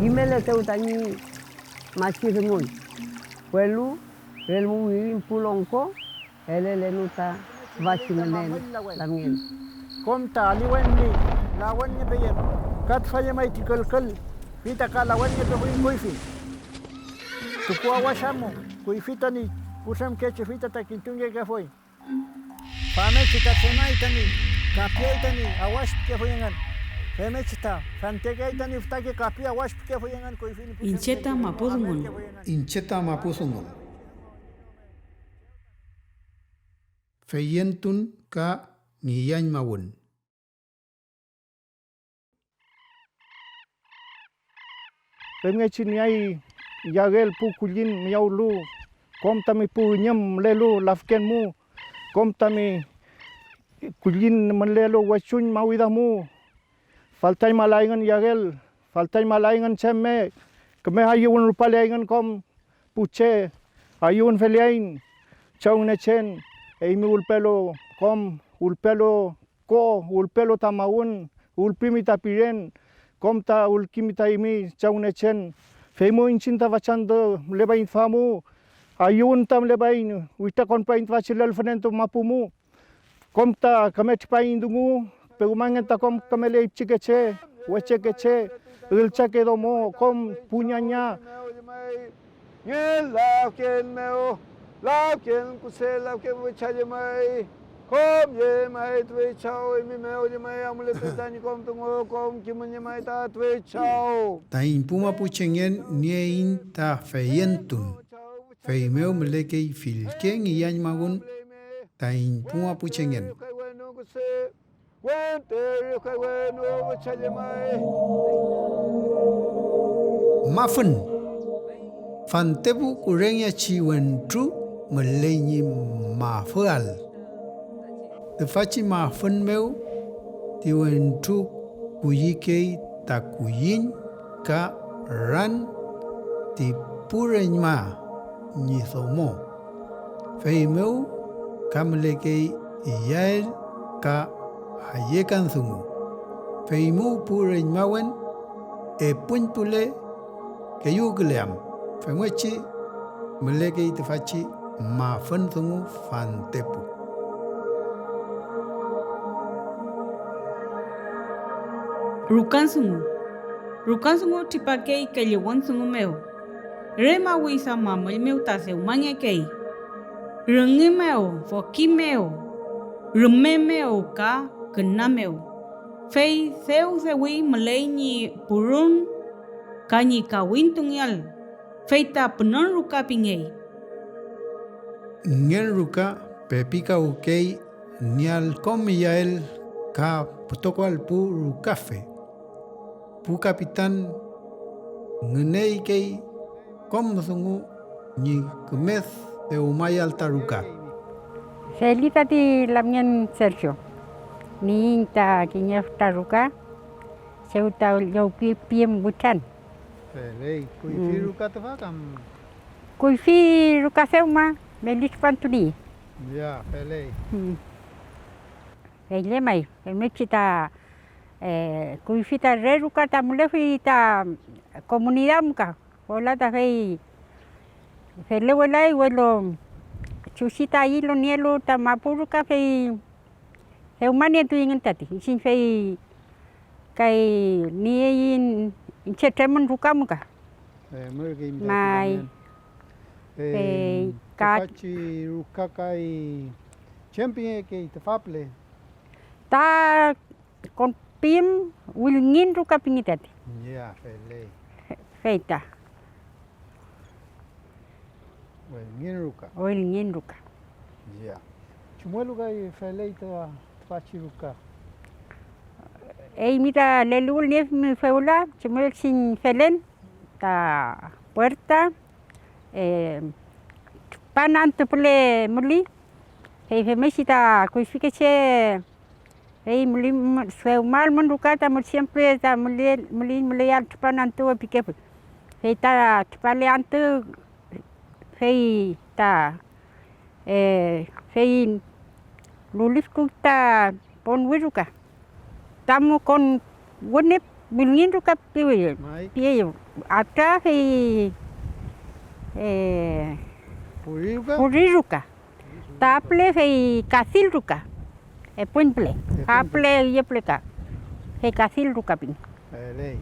Imele teutani machi rengun. Puelu, el muirin pulongko, ele nuta vachi menen lamien. Komta aliwenni lawannya peyem. Kat faye mai tikal fita ka lawannya pe kuifi. Tukua washamu kuifitani kusam keche fita takintunge ke foi. Fame chita sema itani kapia itani awash ke foyengan. Feme chita fantega itani ftake kapia awash ke foyengan kuifini. Incheta mapudungun. Incheta mapuzungun. Feyentun ka ngiyan mawun. Pemge chiniai yagel pu kulin miaulu kom tami pu nyem lelu lafken mu kom tami kulin menlelu wachun mawida mu faltai malaingan yagel faltai malaingan chemme keme hayun rupalaingan kom puche ayun feliain chaung nechen eimi ulpelo kom ulpelo ko ulpelo tamaun ulpimita piren komta ulkimita imi chaunechen femo inchinta vachando lebain famu ayun tam lebain wita konpain vachilal fenento mapumu komta kamet pain dungu pegumangenta kom kamele chikeche wechekeche ilchake domo kom puñaña yela ken meo la ken kusela ke wechaje mai kom ye mai twe chao mi meo ye mai amule tani kom tungo kom kimunye mai ta twe chao Ta impuma puchengen niein ta feyentun. Feimeo melekei filken iyan magun ta impuma puchengen. Mafun. Fantebu kurengya chiwentru melenyi mafual. Te faci mafun meu tiwentru kuyikei ta kuyin ka ran ti purenyma nyisomo. Feimeu kamlekei iyael ka hayekan sungu. Feimu purenymawen e punpule keyugleam. Fengwechi melekei te faci mafun sungu fantepu. Rukan sungu tipakei kelewon sungu meu. Rema wisa mamel meu taseu mangekei. Rengi meu, foki meu. Rume meu ka kena meu. Fei seu sewi meleini purun kanyi kawin tungyal. Fei ta penon ruka pingei. Ngel ruka pepika ukei nial komiyael ka putokwal pu rukafe. Pu kapitan ngenei kei kom sungu ni kemes e umayal taruka. Felita di lamien Sergio. Ni ta kinya taruka. Seuta yo piem buchan. Felei kuifi ruka te fakam Kuifi ruka seuma melis pantuni. ya felei Fele mai, mechita kuifi ta re ruka ta mulefi ta comunidad muka. Hola ta fei fele welai welo chusita hilo nielo ta mapuruka fei seumania tu ingin tati. Isin fei kai niin chetemen ruka muka. Mai faci ruka kai champion ke tefaple ta kon pim wilngin ruka pingitati. ya felei Feita wilngin ruka. ya chumuelu kai felei ta faci ruka Ei mita lelul nef mi feula chumel sin felen ta puerta panan tupule muli hei femesita kuifike che hei muli seumal menduka ta siempre ta muli al panan tu pike hei ta pale antu hei ta hei lulis ta pon wiruka tamu kon wunip Bulngin ruka piwi. Mai. Piyo. Atra fei Puriruka. puriruka. Taple fei kasil ruka. Punple. Taple yepleka. Fei kasil ruka pin. Ele.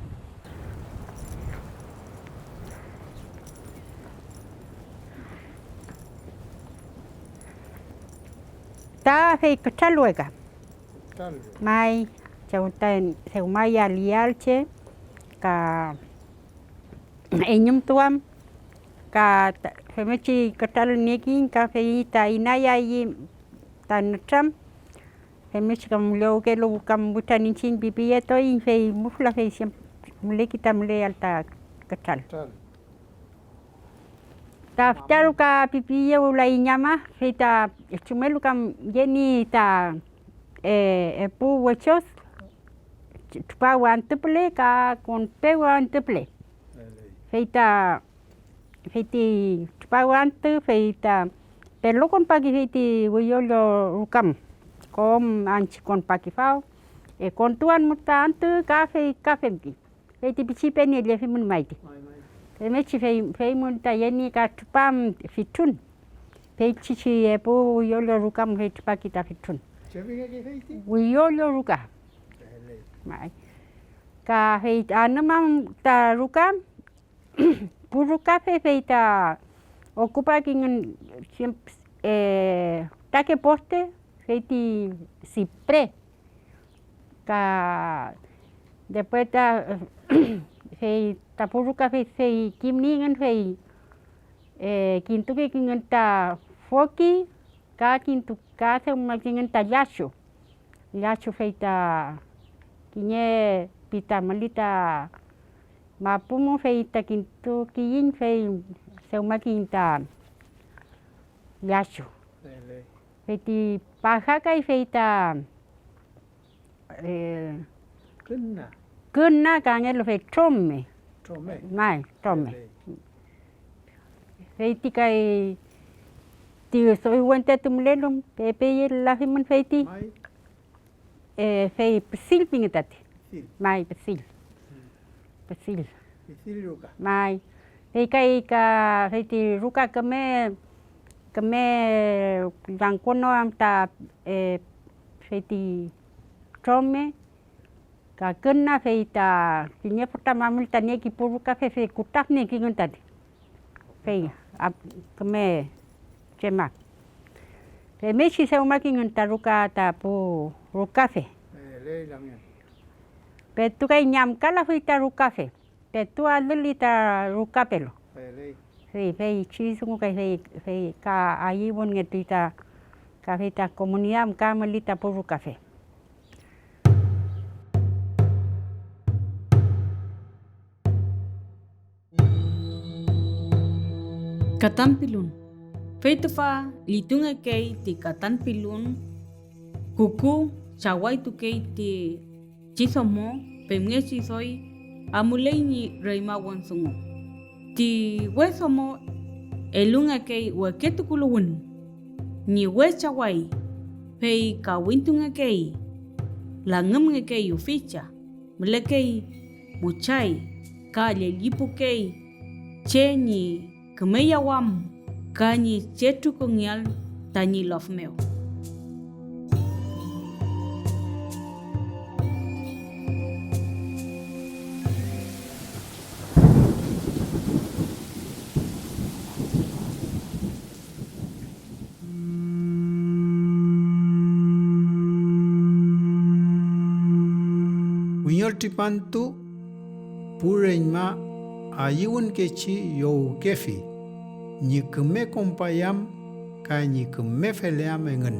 Ta fei kachaluega. Tal. Mai chautan seumai alialche ka enyum tuam ka femechi katal nekin ka fei ta inaya yi tan tram femechi kam leo ke lo kam butanin chin pipi to in fei mufla fei sim mule kita mule alta katal Tal. ta taru ka pipi ye ulai nyama fei ta chumelu kam yeni ta pu wechos tupa wan tuple ka con pe wan tuple Ele. feita feiti tupa wan tu feita pelo con pagi feiti woyolo rukam kom anchi con pagi fau con tuan muta antu kafe ki feiti pichi peni le fimun maiti Mai. mechi fei mun ta yeni ka tupam fitun fei chichi pu woyolo rukam fei tupa kita fitun Chevinga ke feiti? woyolo ruka Ele. mai ka hei anamam ta ruka puru kafe feita ocupa kin take poste feiti cipre ka después ta fei ta puru kafe fei kimningen fei kintuke kingen ta foki ka kintu ka se kingen ta yacho feita kiñe pita malita mapumo feita kintu kiyin fei seuma kinta yacho Ele. feiti pajaka y feita kena kangelo fe trome Tome. mai trome Ele. feiti kai ti soy wente tumlelum pepe la fimun feiti Mai. fei pesil pingetati Sil. mai pesil Siliruka. mai fei kai ka feiti ruka kame langkono am ta feiti trome ka kena feita kinya puta mamul tania ki puruka fe kutak ne ki ngentati fei kame chema fe mechi se uma ki ngentaruka ta pu rukafe Ele lamia. pe tu kai nyam kala feita rukafe pe tu alili ta rukapelo Ele. fei chisungu kai fei ka ayi won ngetita ka feita komunidad ka malita pu rukafe Katampilun. Feita fa litunga kei ti katampilun. Kuku chawai tu kei ti chisomo pemnge chisoi amulei ni reima wansungo. Ti wesomo elunga kei waketu kuluun. Ni we chawai pei kawintunga kei. Langam nga kei uficha. Melekei muchai ka lelipu kei. Che ni kemeya wam kanyi chetu kongyal tanyi love meo. Winyol tipantu pureñma ayun kechi yo kefi ni keme kompayam ka ni keme feleam engen.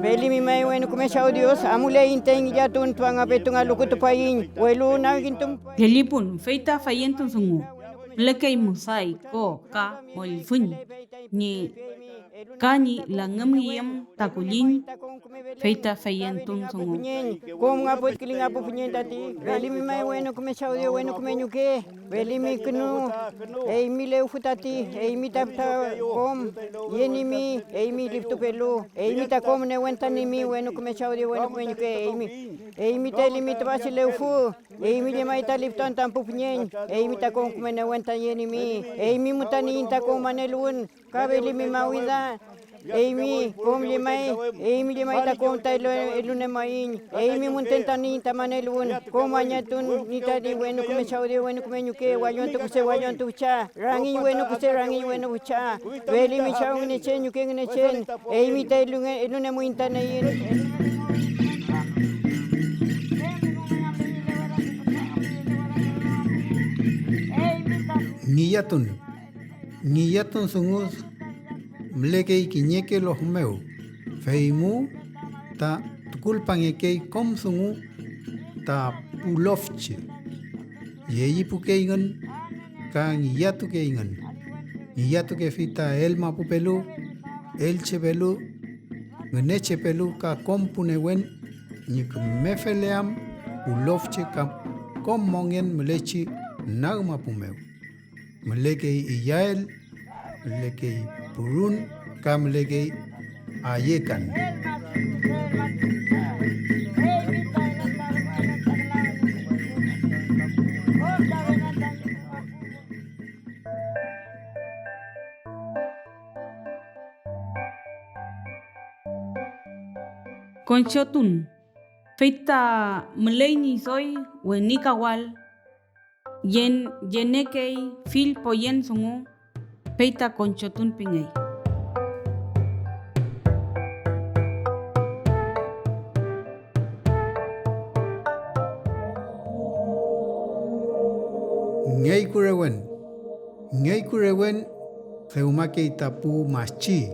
Beli mi mai wen kumesa Dios amule inteng ya tun tuanga betunga lukutu pain welu na gintum Lelipun feita fayentun sungu. lekei musai ko ka molfun ni kani langam yam takulin feita feyentun songo Kom ngapot kiling apo punyen tati. Beli mi mai bueno kume saudio bueno kume nyuke. Beli mi kenu. Ei mi leu futati. Ei mi tapta kom. Yeni mi. Ei mi liftu pelu. Ei mi ta kom ne wenta ni mi bueno kume saudio bueno kume nyuke. Ei mi. Ei mi te limit basi leu fu. Ei mi le mai ta liftan tampu punyen. Ei mi ta kom kume ne wenta yeni mi. Ei mi mutani inta kom manelun. Kabeli mi mawida. Amy, kom limay, Amy limay ta kom tayo elune main, Amy muntenta ni tamanelun, kom anyatun ni tadi bueno kume saudi bueno kume nyuke, wayon tu cha, rangi bueno cha, veli mi saung ne chen nyuke ne chen, Amy tayo elune muinta na yin. Ngiyatun sungus mlekei kinyeke los meu, feimu ta tukulpangekei kom sungu ta pulofche. Yeyi pukeingan ka ngiyatu keingan. Ngiyatu ke fita elma pupelu, elche pelu, ngeneche pelu ka kom punewen, nyik mefeleam pulofche ka kom mongen mlechi nagma pumeu. Mlekei iyael, mlekei purun, ka mlekei ayekan. Conchotun, feita mleini soy wenikawal, yenekei fil poyen songo, feita conchotun pingei. Ngei kurewen, feumake itapu maschi.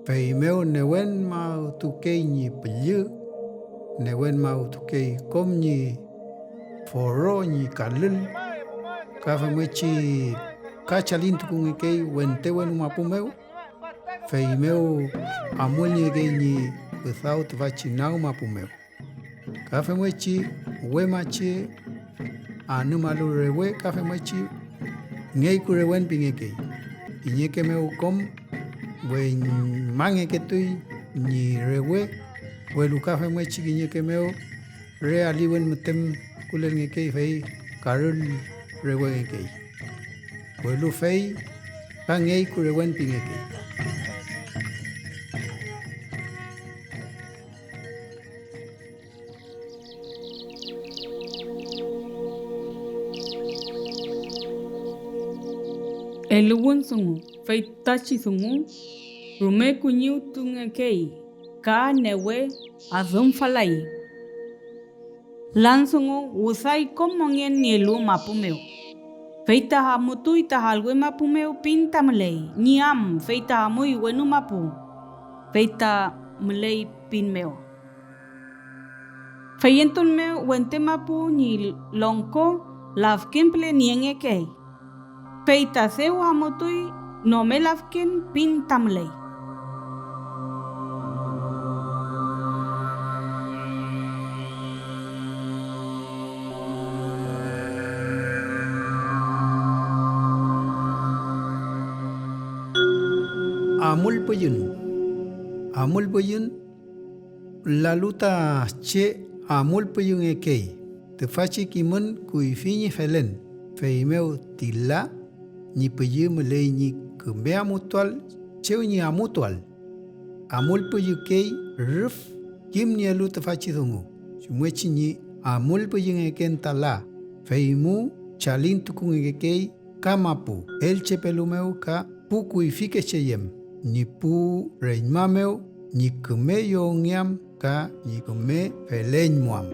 Feimeo newen mau tukei ni pelyu, newen mau tukei kom ni foro ni kalil, kafemechi kachalin tukungekei wentewen mapumeu, feimeo amulnyekei ni without vachinau mapumeu. Kafemechi wemachi anumalu rewe kafemechi ngei kurewen pingekei. Inyeke meu kom wen mangeketui ni rewe welu kafemechi kinyeke meu re aliwen metem kulen ngekei fei karul rewe ngekei. Welu fei ka ngei kurewen pingekei. Eluwen sungu, feitachi sungu, rume kunyu tungekei, ka newe azum falai. Lan sungu, usai komongen ni elu mapumeu. Feita hamutu ita halwe mapumeu pinta mlei, niam feita hamui wenu mapu. Feita mlei pinmeo. Feyentun meu wente mapu ni longko lavkemple niengekei. Feita seu hamutui no me lavken pintamlei. Amul puyun la luta che amul puyun ekei. Te faci kimun kui fini felen. Feimeu tila ni puyun melei ni kembea mutual cheu ni amutual. Amul puyun kei ruf kim ni alu te faci dungu. Sumwechi ni amul puyun eken tala. Feimu chalin tukung ekei kamapu. Elche pelumeu ka pukui fike cheyem. Ni pu reimameu ni keme yongyam ka ni keme felenymuam.